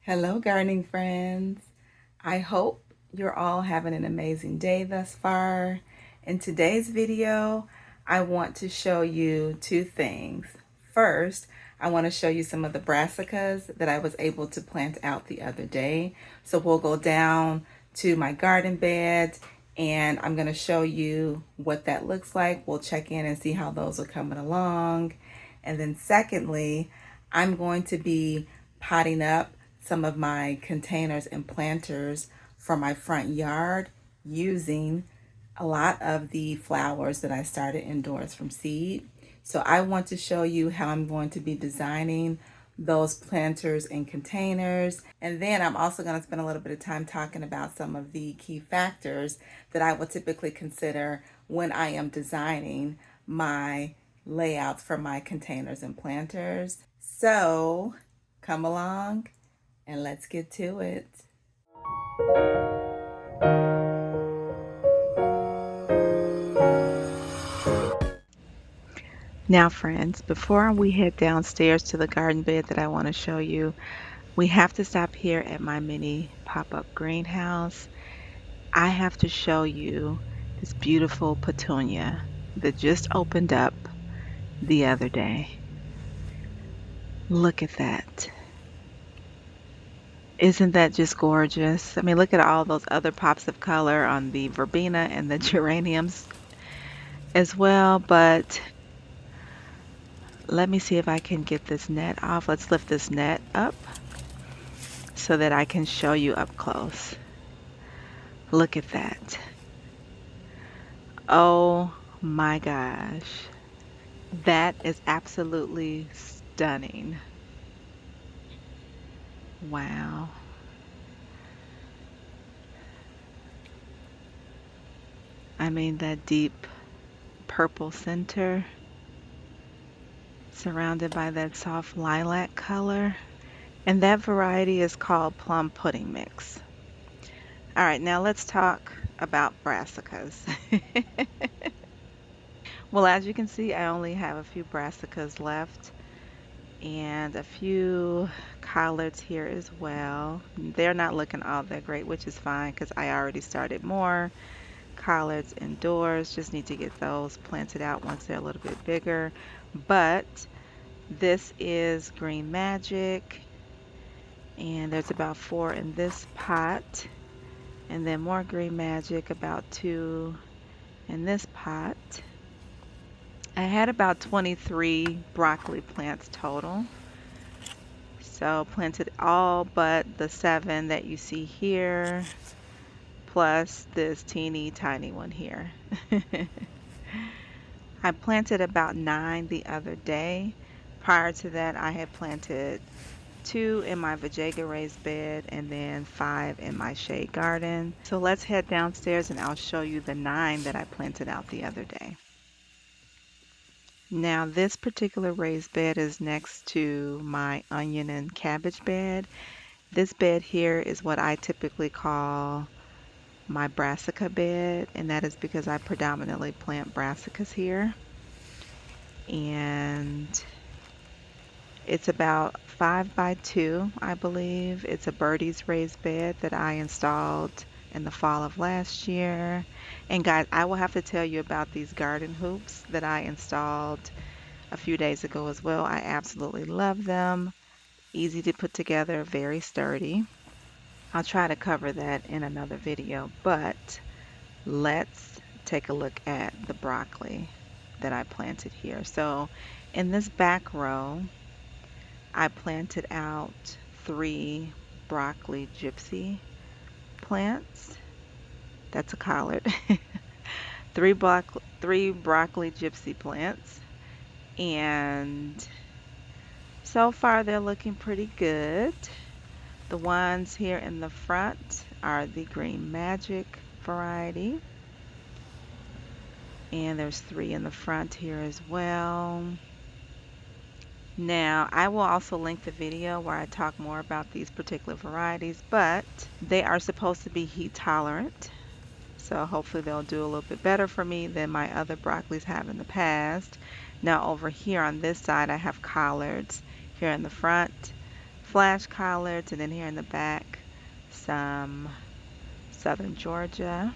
Hello, gardening friends. I hope you're all having an amazing day thus far. In today's video, I want to show you two things. First, I want to show you some of the brassicas that I was able to plant out the other day. So we'll go down to my garden bed and I'm going to show you what that looks like. We'll check in and see how those are coming along. And then secondly, I'm going to be potting up some of my containers and planters for my front yard using a lot of the flowers that I started indoors from seed. So I want to show you how I'm going to be designing those planters and containers. And then I'm also going to spend a little bit of time talking about some of the key factors that I would typically consider when I am designing my layouts for my containers and planters. So come along and let's get to it. Now friends, before we head downstairs to the garden bed that I want to show you, we have to stop here at my mini pop-up greenhouse. I have to show you this beautiful petunia that just opened up the other day. Look at that. Isn't that just gorgeous? I mean, look at all those other pops of color on the verbena and the geraniums as well, but let me see if I can get this net off. Let's lift this net up so that I can show you up close. Look at that. Oh my gosh. That is absolutely stunning. Wow. I mean, that deep purple center surrounded by that soft lilac color. And that variety is called plum pudding mix. All right, now let's talk about brassicas. Well, as you can see, I only have a few brassicas left and a few collards here as well. They're not looking all that great, which is fine because I already started more collards indoors. Just need to get those planted out once they're a little bit bigger. But this is Green Magic, and there's about 4 in this pot, and then more Green Magic, about 2 in this pot. I had about 23 broccoli plants total. So planted all but the 7 that you see here, plus this teeny tiny one here. I planted about 9 the other day. Prior to that, I had planted 2 in my Vajayga raised bed and then 5 in my shade garden. So let's head downstairs and I'll show you the 9 that I planted out the other day. Now this particular raised bed is next to my onion and cabbage bed. This bed here is what I typically call my Brassica bed, and that is because I predominantly plant Brassicas here. And it's about 5 by 2, I believe. It's a Birdie's raised bed that I installed in the fall of last year. And guys, I will have to tell you about these garden hoops that I installed a few days ago as well. I absolutely love them. Easy to put together, very sturdy. I'll try to cover that in another video, but let's take a look at the broccoli that I planted here. So in this back row, I planted out 3 broccoli gypsy plants. That's a collard. 3 broccoli gypsy plants. And so far they're looking pretty good. The ones here in the front are the Green Magic variety. And there's 3 in the front here as well. Now, I will also link the video where I talk more about these particular varieties, but they are supposed to be heat tolerant. So hopefully they'll do a little bit better for me than my other broccolis have in the past. Now over here on this side, I have collards here in the front flash collards, and then here in the back, some Southern Georgia.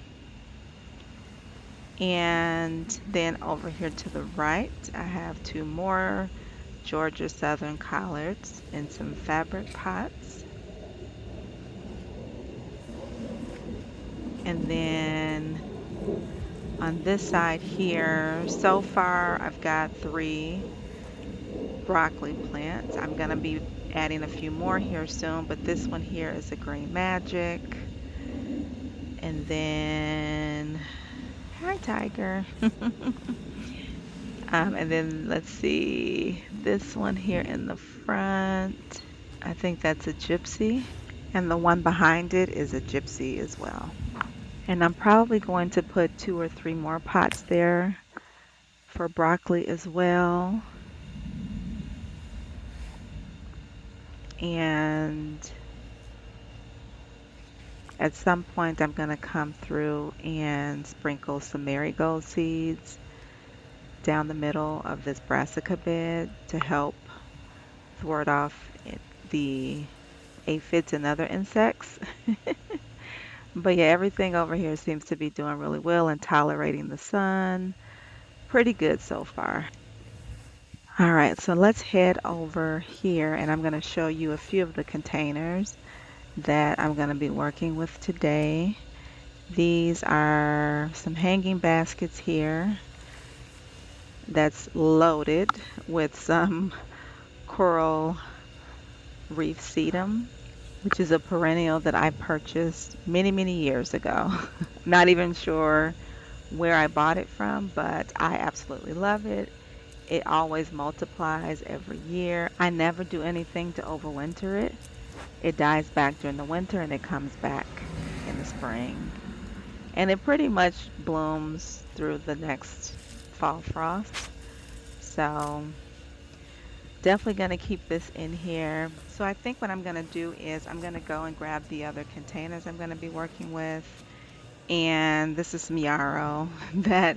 And then over here to the right, I have 2 more Georgia Southern collards in some fabric pots. And then on this side here, so far I've got 3 broccoli plants. I'm going to be adding a few more here soon, but this one here is a Green Magic. And then, hi Tiger. And then let's see, this one here in the front, I think that's a gypsy. And the one behind it is a gypsy as well. And I'm probably going to put 2 or 3 more pots there for broccoli as well. And at some point I'm going to come through and sprinkle some marigold seeds down the middle of this brassica bed to help thwart off the aphids and other insects. But yeah, everything over here seems to be doing really well and tolerating the sun. Pretty good so far. All right, so let's head over here and I'm going to show you a few of the containers that I'm going to be working with today. These are some hanging baskets here that's loaded with some coral reef sedum, which is a perennial that I purchased many, many years ago. Not even sure where I bought it from, but I absolutely love it. It always multiplies every year. I never do anything to overwinter it. It dies back during the winter and it comes back in the spring. And it pretty much blooms through the next fall frost. So definitely going to keep this in here. So I think what I'm going to do is I'm going to go and grab the other containers I'm going to be working with. And this is some yarrow that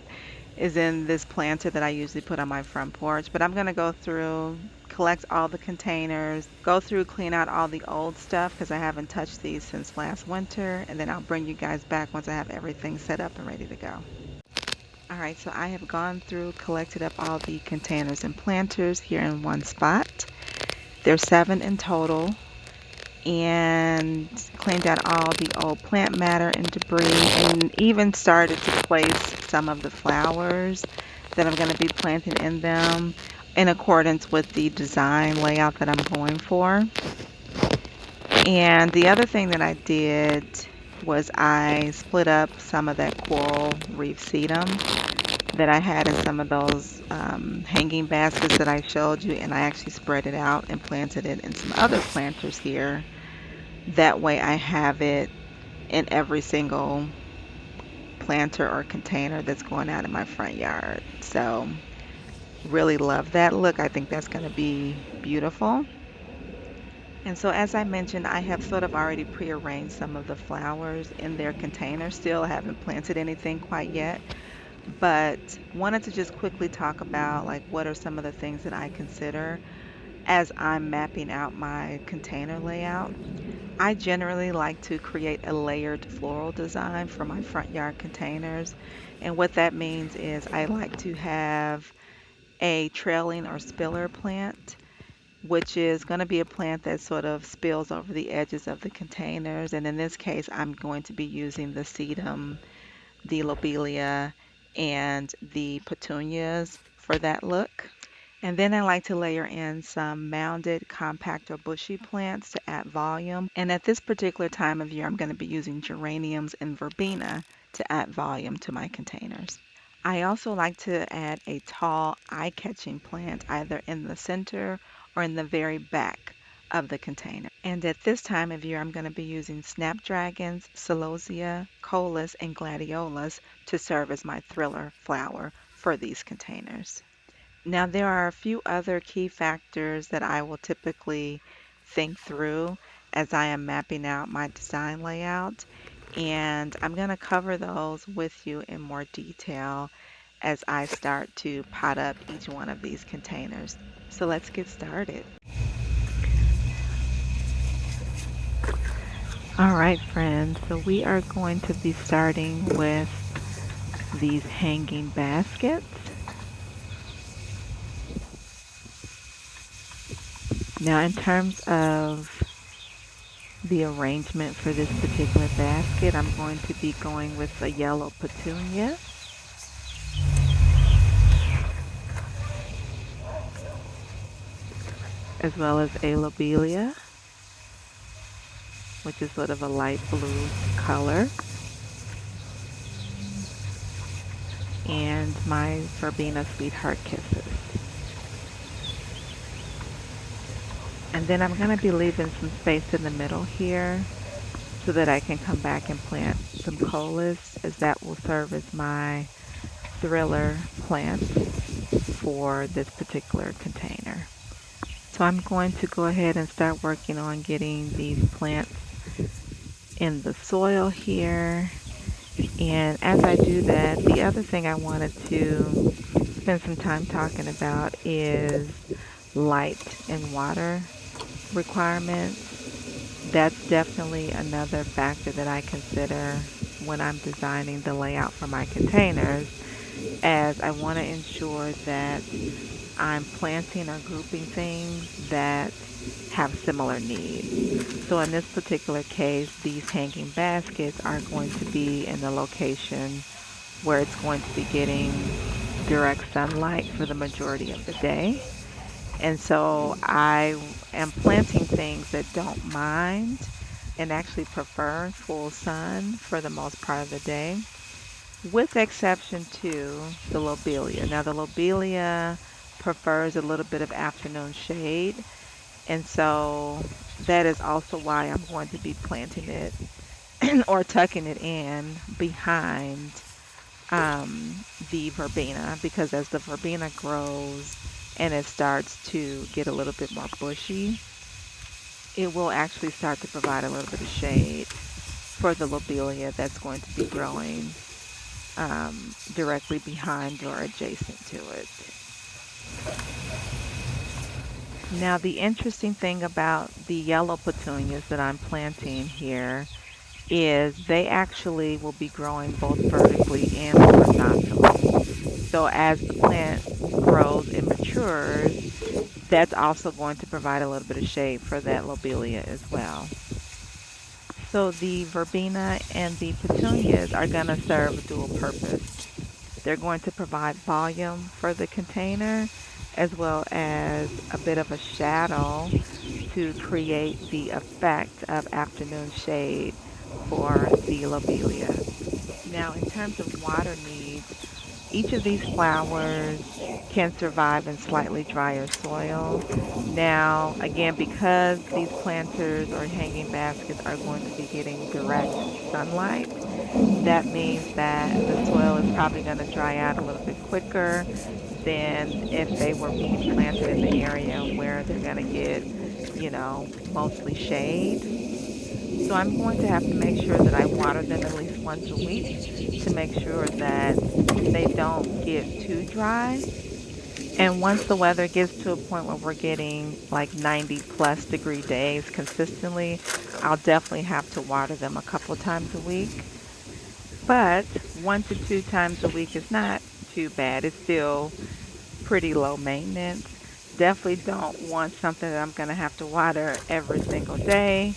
is in this planter that I usually put on my front porch. But I'm going to go through, collect all the containers, go through, clean out all the old stuff because I haven't touched these since last winter. And then I'll bring you guys back once I have everything set up and ready to go. Alright, so I have gone through, collected up all the containers and planters here in one spot. There's 7 in total, and cleaned out all the old plant matter and debris, and even started to place some of the flowers that I'm going to be planting in them in accordance with the design layout that I'm going for. And the other thing that I did was I split up some of that coral reef sedum that I had in some of those hanging baskets that I showed you, and I actually spread it out and planted it in some other planters here. That way I have it in every single planter or container that's going out in my front yard. So really love that look. I think that's going to be beautiful. And so as I mentioned, I have sort of already prearranged some of the flowers in their containers. Still haven't planted anything quite yet, but wanted to just quickly talk about like what are some of the things that I consider as I'm mapping out my container layout. I generally like to create a layered floral design for my front yard containers. And what that means is I like to have a trailing or spiller plant, which is going to be a plant that sort of spills over the edges of the containers. And in this case, I'm going to be using the sedum, the lobelia, and the petunias for that look. And then I like to layer in some mounded, compact, or bushy plants to add volume. And at this particular time of year, I'm going to be using geraniums and verbena to add volume to my containers. I also like to add a tall, eye-catching plant either in the center or in the very back of the container. And at this time of year, I'm going to be using Snapdragons, Celosia, Coleus, and Gladiolas to serve as my thriller flower for these containers. Now, there are a few other key factors that I will typically think through as I am mapping out my design layout, and I'm going to cover those with you in more detail as I start to pot up each one of these containers. So let's get started. All right, friends, so we are going to be starting with these hanging baskets. Now, in terms of the arrangement for this particular basket, I'm going to be going with a yellow petunia, as well as a lobelia, which is sort of a light blue color, and my Verbena Sweetheart Kisses. And then I'm going to be leaving some space in the middle here so that I can come back and plant some Coleus, as that will serve as my thriller plant for this particular container. So I'm going to go ahead and start working on getting these plants in the soil here. And as I do that, the other thing I wanted to spend some time talking about is light and water requirements. That's definitely another factor that I consider when I'm designing the layout for my containers, as I want to ensure that I'm planting or grouping things that have similar needs. So in this particular case, these hanging baskets are going to be in the location where it's going to be getting direct sunlight for the majority of the day. And so I am planting things that don't mind and actually prefer full sun for the most part of the day, with exception to the lobelia. Now, the lobelia prefers a little bit of afternoon shade, and so that is also why I'm going to be planting it or tucking it in behind the verbena, because as the verbena grows and it starts to get a little bit more bushy, it will actually start to provide a little bit of shade for the lobelia that's going to be growing directly behind or adjacent to it. Now, the interesting thing about the yellow petunias that I'm planting here is they actually will be growing both vertically and horizontally. So as the plant grows and matures, that's also going to provide a little bit of shade for that lobelia as well. So the verbena and the petunias are going to serve a dual purpose. They're going to provide volume for the container, as well as a bit of a shadow to create the effect of afternoon shade for the lobelia. Now, in terms of water needs, each of these flowers can survive in slightly drier soil. Now, again, because these planters or hanging baskets are going to be getting direct sunlight, that means that the soil is probably going to dry out a little bit quicker than if they were being planted in the area where they're going to get, mostly shade. So I'm going to have to make sure that I water them at least once a week to make sure that they don't get too dry. And once the weather gets to a point where we're getting like 90 plus degree days consistently, I'll definitely have to water them a couple times a week. But 1 to 2 times a week is not too bad. It's still pretty low maintenance. Definitely don't want something that I'm going to have to water every single day,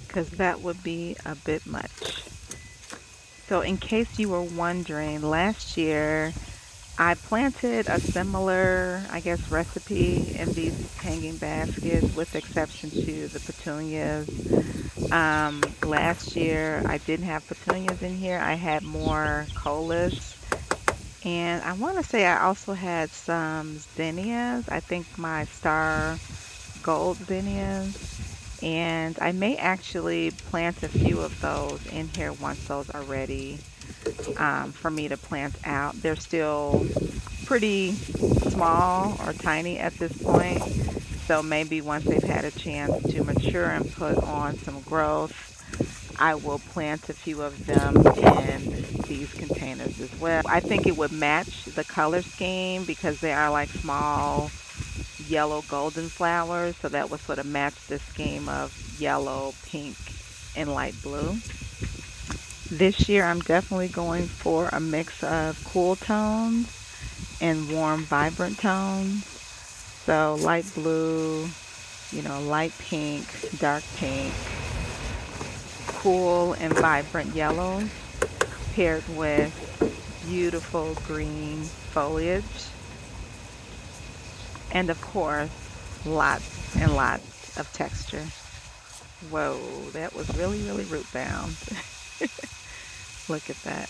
because that would be a bit much. So in case you were wondering, last year I planted a similar, I guess, recipe in these hanging baskets, with exception to the petunias. Last year I didn't have petunias in here. I had more coleus. And I want to say I also had some zinnias. I think my star gold zinnias. And I may actually plant a few of those in here once those are ready for me to plant out. They're still pretty small or tiny at this point. So maybe once they've had a chance to mature and put on some growth, I will plant a few of them in these containers as well. I think it would match the color scheme because they are like small yellow golden flowers, so that would sort of match the scheme of yellow, pink, and light blue. This year I'm definitely going for a mix of cool tones and warm, vibrant tones. So light blue, light pink, dark pink, cool and vibrant yellows paired with beautiful green foliage. And of course, lots and lots of texture. Whoa, that was really, really root bound. Look at that.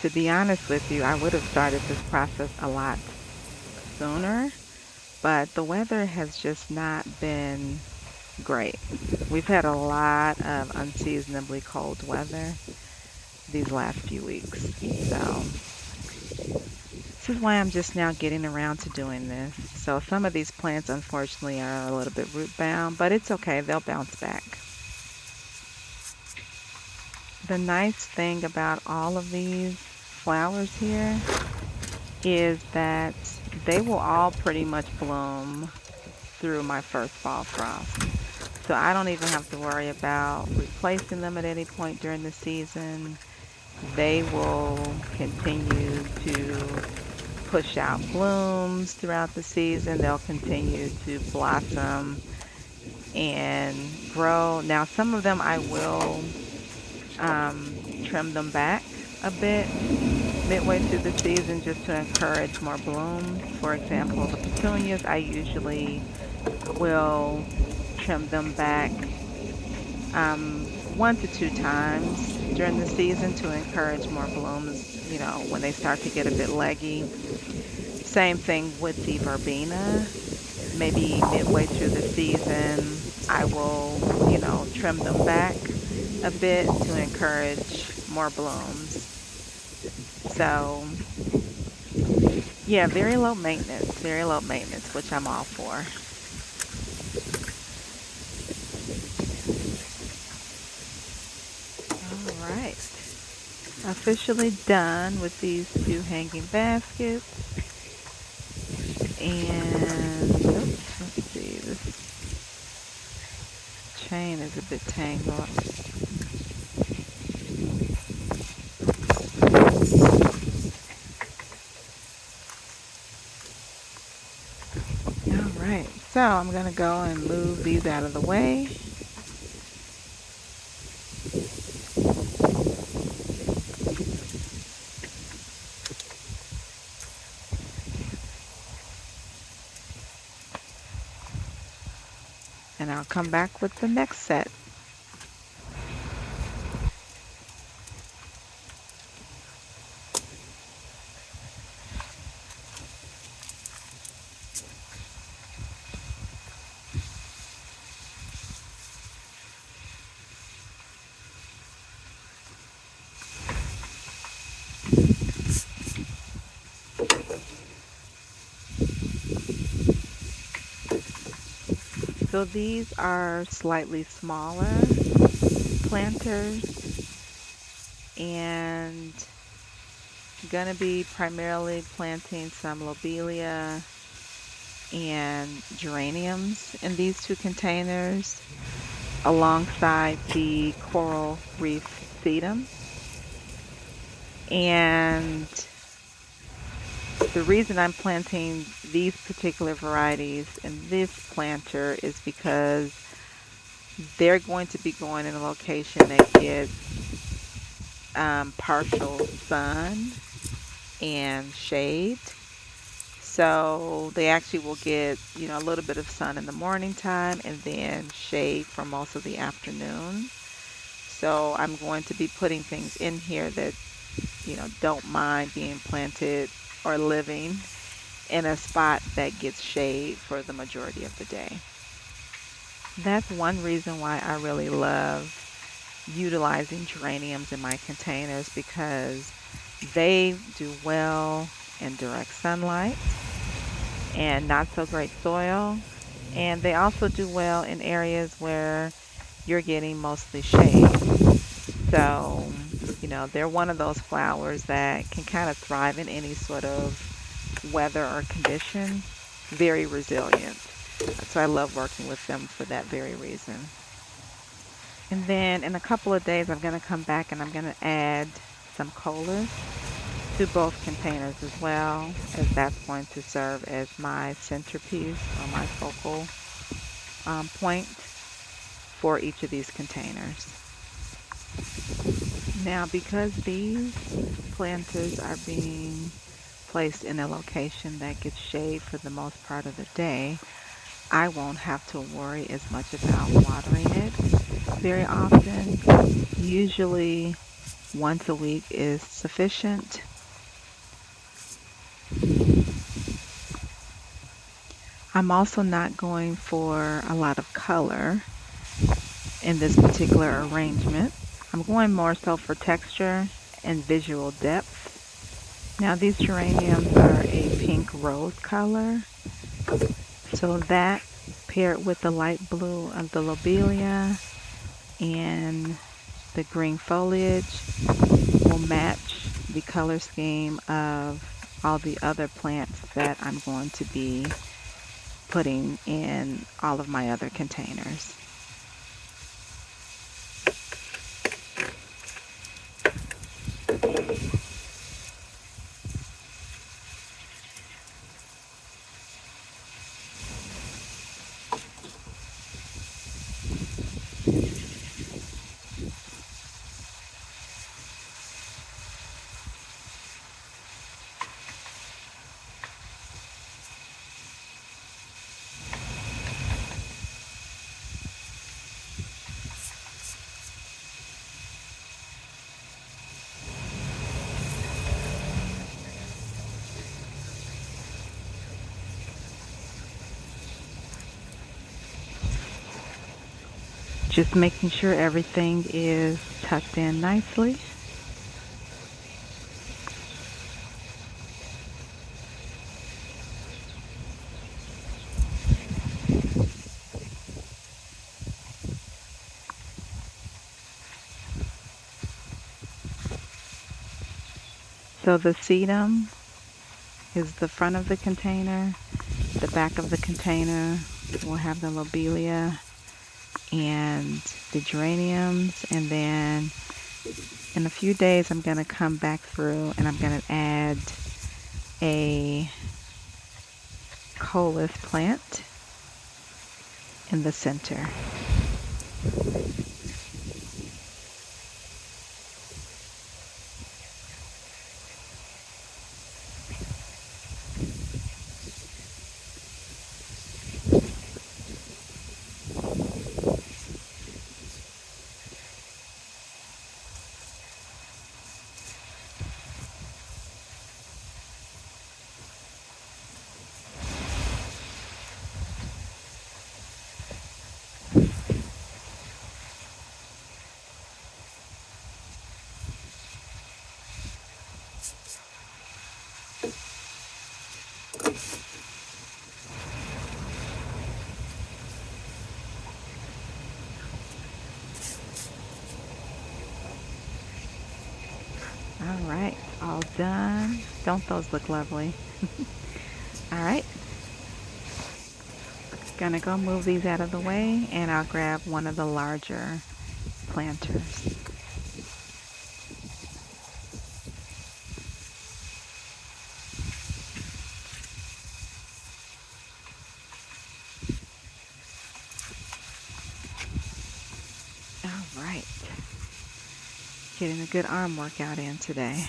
To be honest with you, I would have started this process a lot sooner, but the weather has just not been great. We've had a lot of unseasonably cold weather these last few weeks. So this is why I'm just now getting around to doing this. So some of these plants unfortunately are a little bit root bound, but it's okay, they'll bounce back. The nice thing about all of these flowers here is that they will all pretty much bloom through my first fall frost. So I don't even have to worry about replacing them at any point during the season. They will continue to push out blooms throughout the season. They'll continue to blossom and grow. Now some of them I will trim them back a bit midway through the season just to encourage more blooms. For example, the petunias, I usually will trim them back 1 to 2 times during the season to encourage more blooms, when they start to get a bit leggy. Same thing with the verbena. Maybe midway through the season, I will, trim them back a bit to encourage more blooms. So, yeah, very low maintenance, which I'm all for. All right, officially done with these 2 hanging baskets. And let's see, this chain is a bit tangled. Alright, so I'm going to go and move these out of the way. And I'll come back with the next set. So these are slightly smaller planters, and I'm going to be primarily planting some lobelia and geraniums in these 2 containers alongside the coral reef sedum. And the reason I'm planting these particular varieties in this planter is because they're going to be going in a location that gets partial sun and shade. So they actually will get, a little bit of sun in the morning time and then shade for most of the afternoon. So I'm going to be putting things in here that, don't mind being planted or living in a spot that gets shade for the majority of the day. That's one reason why I really love utilizing geraniums in my containers, because they do well in direct sunlight and not so great soil, and they also do well in areas where you're getting mostly shade. So, they're one of those flowers that can kind of thrive in any sort of weather or condition. Very resilient. So I love working with them for that very reason. And then in a couple of days, I'm going to come back and I'm going to add some Coleus to both containers as well, as that's going to serve as my centerpiece or my focal point for each of these containers. Now, because these planters are being placed in a location that gets shade for the most part of the day, I won't have to worry as much about watering it very often. Usually once a week is sufficient. I'm also not going for a lot of color in this particular arrangement. I'm going more so for texture and visual depth. Now these geraniums are a pink rose color, so that paired with the light blue of the lobelia and the green foliage will match the color scheme of all the other plants that I'm going to be putting in all of my other containers. Just making sure everything is tucked in nicely. So the sedum is the front of the container. The back of the container will have the lobelia and the geraniums, and then in a few days I'm going to come back through and I'm going to add a Coleus plant in the center. All right, all done. Don't those look lovely? All right. Gonna go move these out of the way and I'll grab one of the larger planters. All right. Getting a good arm workout in today.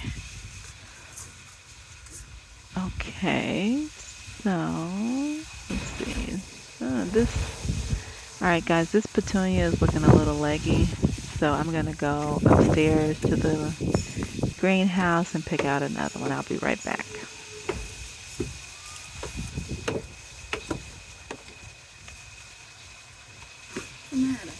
Okay, so let's see. All right, guys, this petunia is looking a little leggy, so I'm gonna go upstairs to the greenhouse and pick out another one. I'll be right back. What's the matter?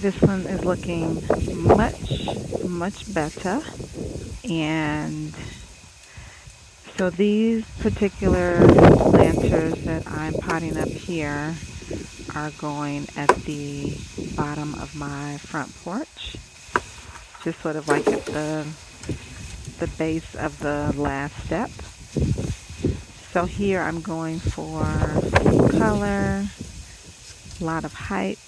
this one is looking much better. And so these particular planters that I'm potting up here are going at the bottom of my front porch, just sort of like at the base of the last step. So here I'm going for color, a lot of height,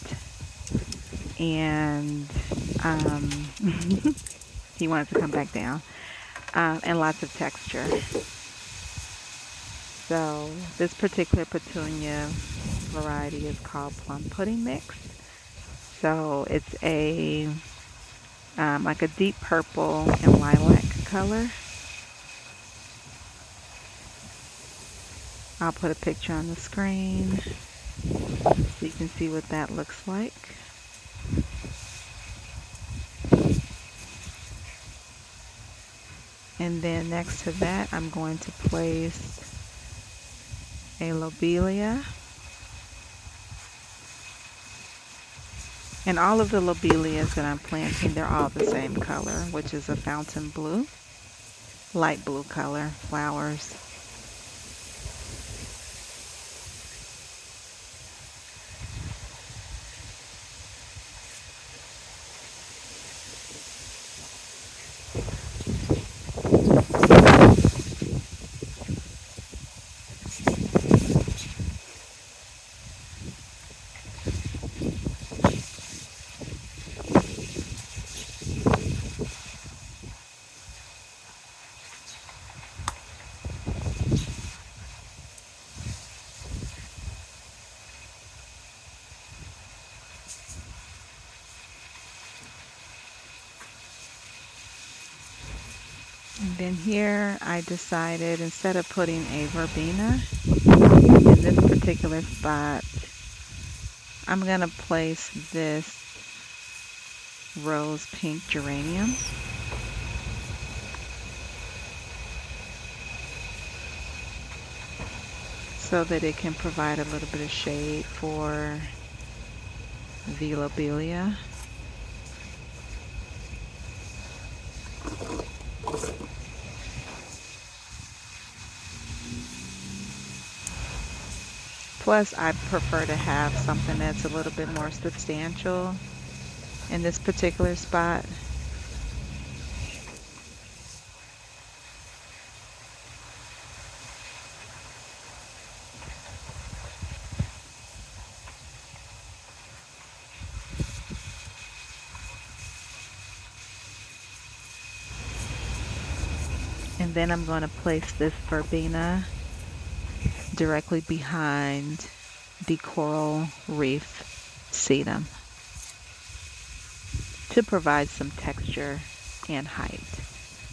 and he wanted to come back down, and lots of texture. So this particular petunia variety is called Plum Pudding Mix. So it's a like a deep purple and lilac color. I'll put a picture on the screen so you can see what that looks like. And then next to that, I'm going to place a Lobelia. And all of the Lobelias that I'm planting, they're all the same color, which is a fountain blue, light blue color flowers. And then here I decided, instead of putting a verbena in this particular spot, I'm going to place this rose pink geranium. So that it can provide a little bit of shade for the lobelia. Plus, I prefer to have something that's a little bit more substantial in this particular spot. And then I'm going to place this verbena directly behind the coral reef sedum to provide some texture and height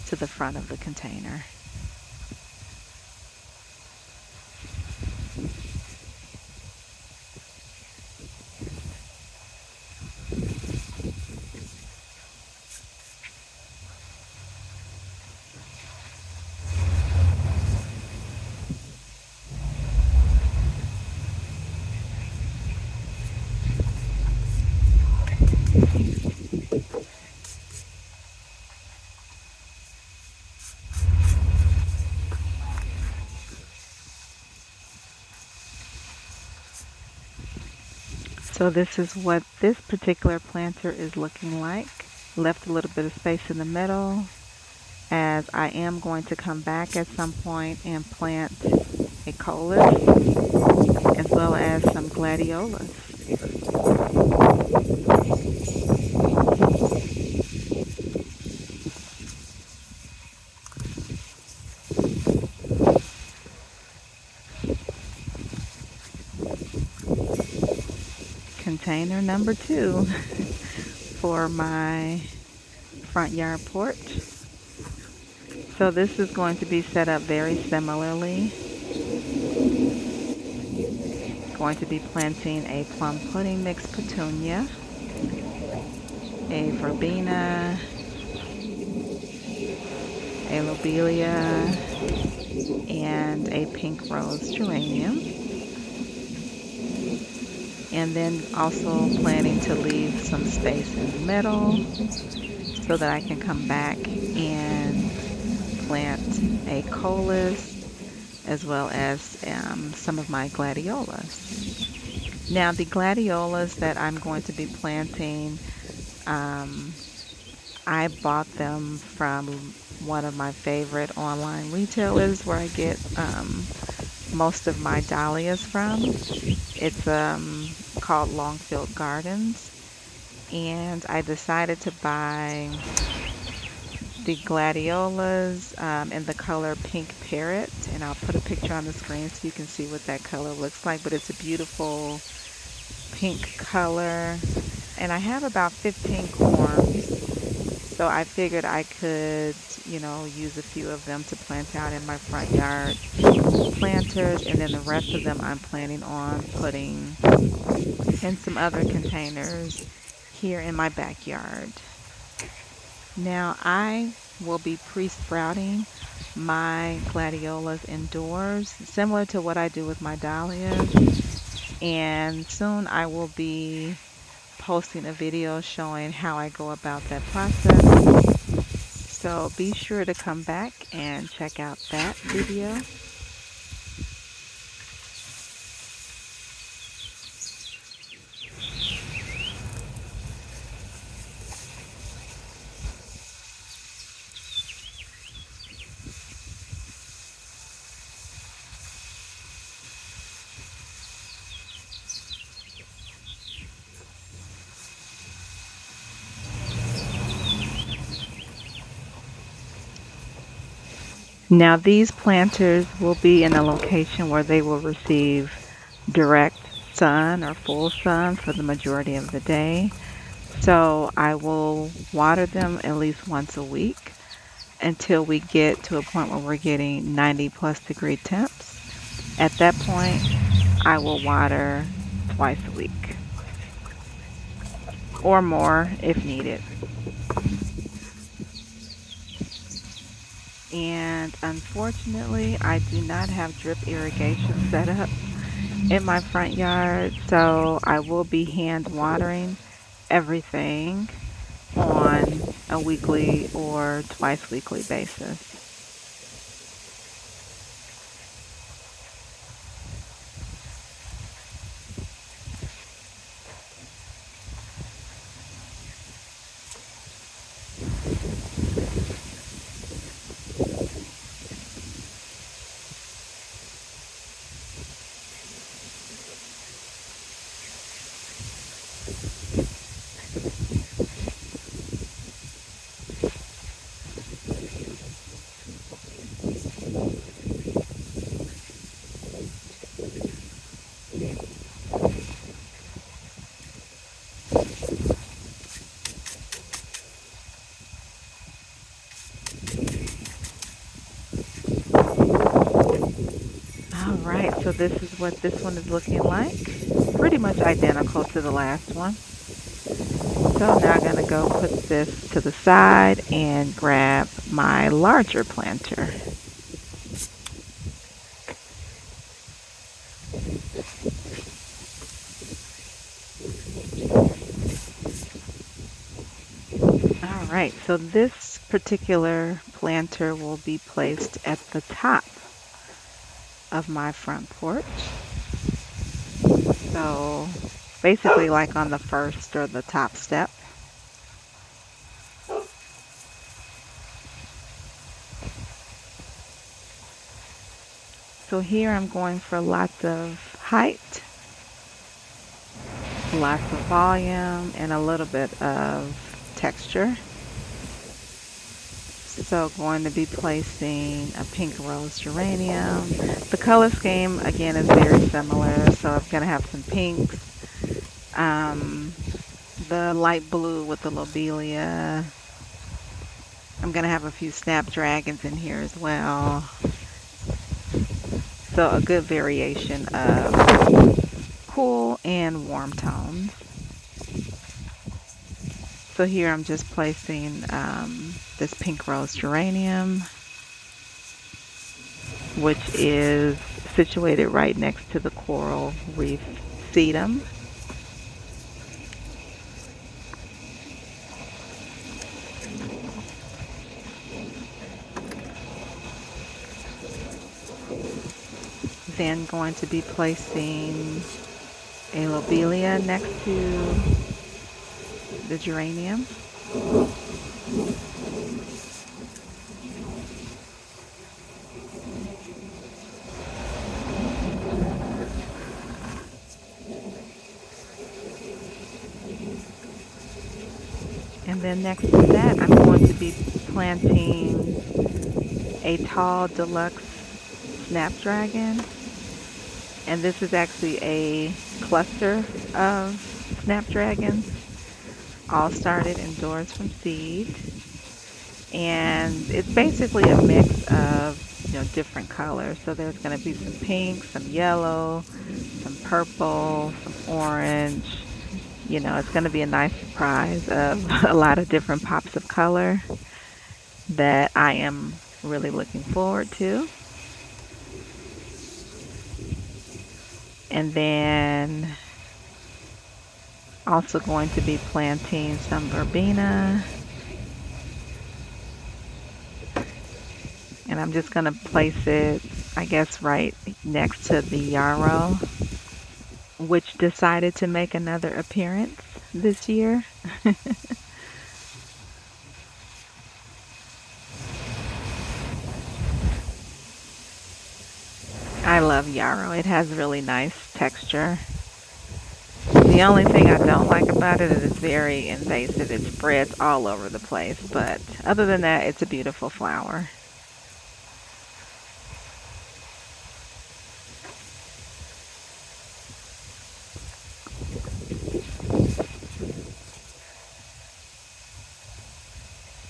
to the front of the container. So this is what this particular planter is looking like. Left a little bit of space in the middle, as I am going to come back at some point and plant a Coleus as well as some gladiolas. Container number 2 for my front yard porch. So this is going to be set up very similarly. Going to be planting a plum pudding mix petunia, a verbena, a lobelia, and a pink rose geranium. and then also planning to leave some space in the middle so that I can come back and plant a Coleus as well as some of my gladiolas. Now the gladiolas that I'm going to be planting, um, I bought them from one of my favorite online retailers where I get most of my dahlias from. It's called Longfield Gardens, and I decided to buy the gladiolas in the color pink parrot, and I'll put a picture on the screen so you can see what that color looks like. But it's a beautiful pink color, and I have about 15 corms, so I figured I could, use a few of them to plant out in my front yard planters, and then the rest of them I'm planning on putting in some other containers here in my backyard. Now I will be pre-sprouting my gladiolas indoors, similar to what I do with my dahlias, and soon I will be posting a video showing how I go about that process. So be sure to come back and check out that video. Now these planters will be in a location where they will receive direct sun or full sun for the majority of the day. So I will water them at least once a week until we get to a point where we're getting 90+ degree temps. At that point, I will water twice a week or more if needed. And unfortunately, I do not have drip irrigation set up in my front yard, so I will be hand watering everything on a weekly or twice weekly basis. Alright, so this is what this one is looking like. Pretty much identical to the last one. So now I'm going to go put this to the side and grab my larger planter. Alright, so this particular planter will be placed at the top of my front porch. So basically like on the first or the top step. So here I'm going for lots of height, lots of volume, and a little bit of texture. So going to be placing a pink rose geranium. The color scheme again is very similar, so I'm going to have some pinks, the light blue with the lobelia. I'm going to have a few snapdragons in here as well. So a good variation of cool and warm tones. So here I'm just placing this pink rose geranium, which is situated right next to the coral reef sedum. Then going to be placing a lobelia next to the geranium. And then next to that, I'm going to be planting a tall deluxe snapdragon. And this is actually a cluster of snapdragons, all started indoors from seed. And it's basically a mix of different colors. So there's going to be some pink, some yellow, some purple, some orange. It's going to be a nice surprise of a lot of different pops of color that I am really looking forward to. And then also going to be planting some verbena. And I'm just going to place it, I guess, right next to the yarrow, which decided to make another appearance this year. I love yarrow. It has really nice texture. The only thing I don't like about it is it's very invasive. It spreads all over the place. But other than that, it's a beautiful flower.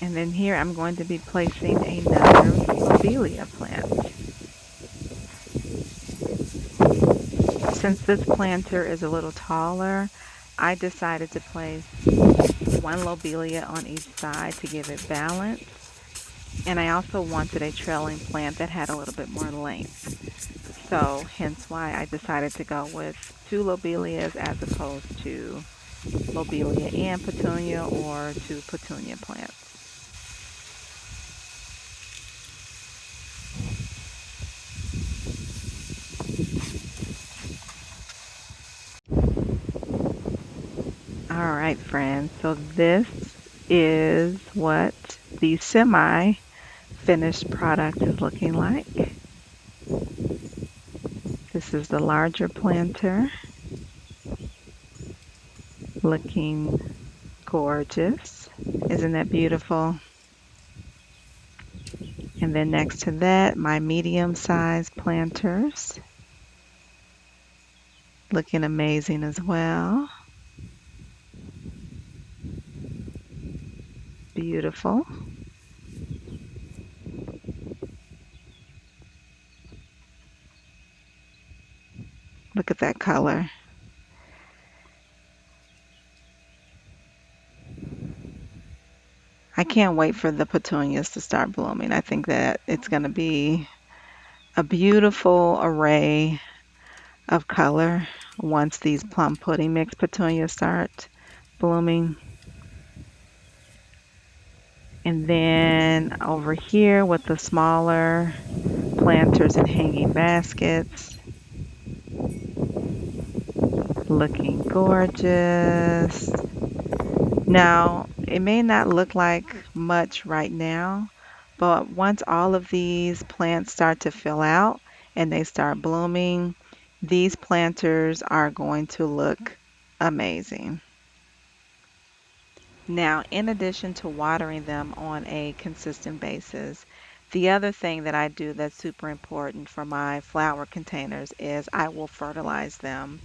And then here I'm going to be placing another lobelia plant. Since this planter is a little taller, I decided to place one lobelia on each side to give it balance. And I also wanted a trailing plant that had a little bit more length. So hence why I decided to go with two lobelias as opposed to lobelia and petunia or two petunia plants. Alright friends, so this is what the semi-finished product is looking like. This is the larger planter, looking gorgeous. Isn't that beautiful? And then next to that, my medium-sized planters, looking amazing as well. Beautiful. Look at that color. I can't wait for the petunias to start blooming. I think that it's going to be a beautiful array of color once these plum pudding mix petunias start blooming. And then over here with the smaller planters and hanging baskets, looking gorgeous. Now, it may not look like much right now, but once all of these plants start to fill out and they start blooming, these planters are going to look amazing. Now, in addition to watering them on a consistent basis, the other thing that I do that's super important for my flower containers is I will fertilize them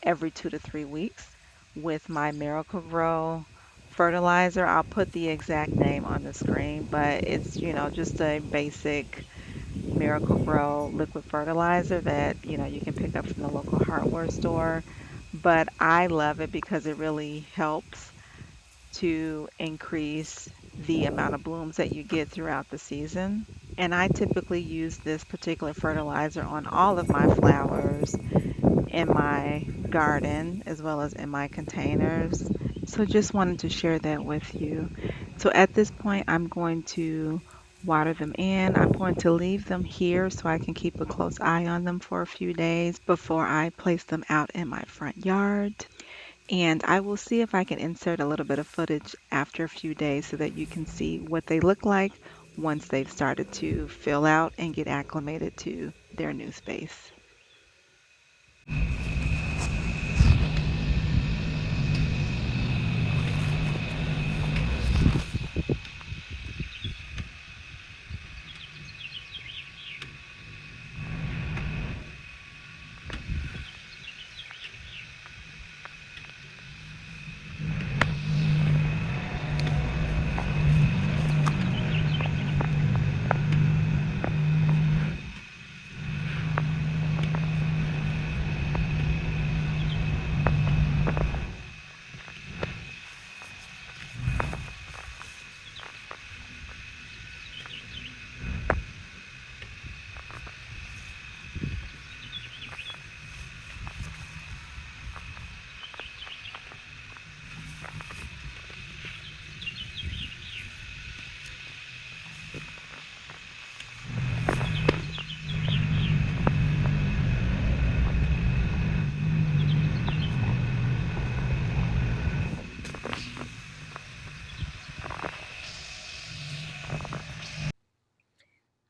every 2 to 3 weeks with my Miracle-Gro fertilizer. I'll put the exact name on the screen, but it's, just a basic Miracle-Gro liquid fertilizer that, you can pick up from the local hardware store. But I love it because it really helps to increase the amount of blooms that you get throughout the season. And I typically use this particular fertilizer on all of my flowers in my garden as well as in my containers. So just wanted to share that with you. So at this point, I'm going to water them in. I'm going to leave them here so I can keep a close eye on them for a few days before I place them out in my front yard. And I will see if I can insert a little bit of footage after a few days so that you can see what they look like once they've started to fill out and get acclimated to their new space.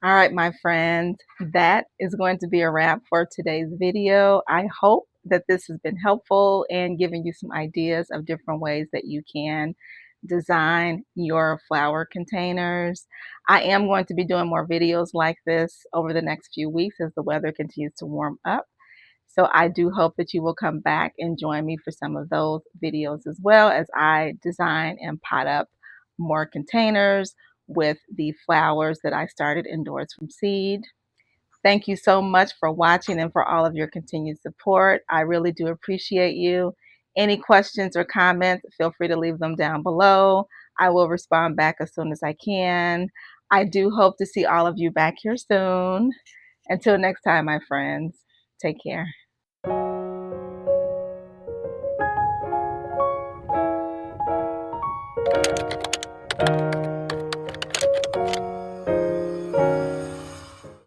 All right, my friends, that is going to be a wrap for today's video. I hope that this has been helpful and giving you some ideas of different ways that you can design your flower containers. I am going to be doing more videos like this over the next few weeks as the weather continues to warm up. So I do hope that you will come back and join me for some of those videos as well as I design and pot up more containers with the flowers that I started indoors from seed. Thank you so much for watching and for all of your continued support. I really do appreciate you. Any questions or comments, feel free to leave them down below. I will respond back as soon as I can. I do hope to see all of you back here soon. Until next time, my friends, take care.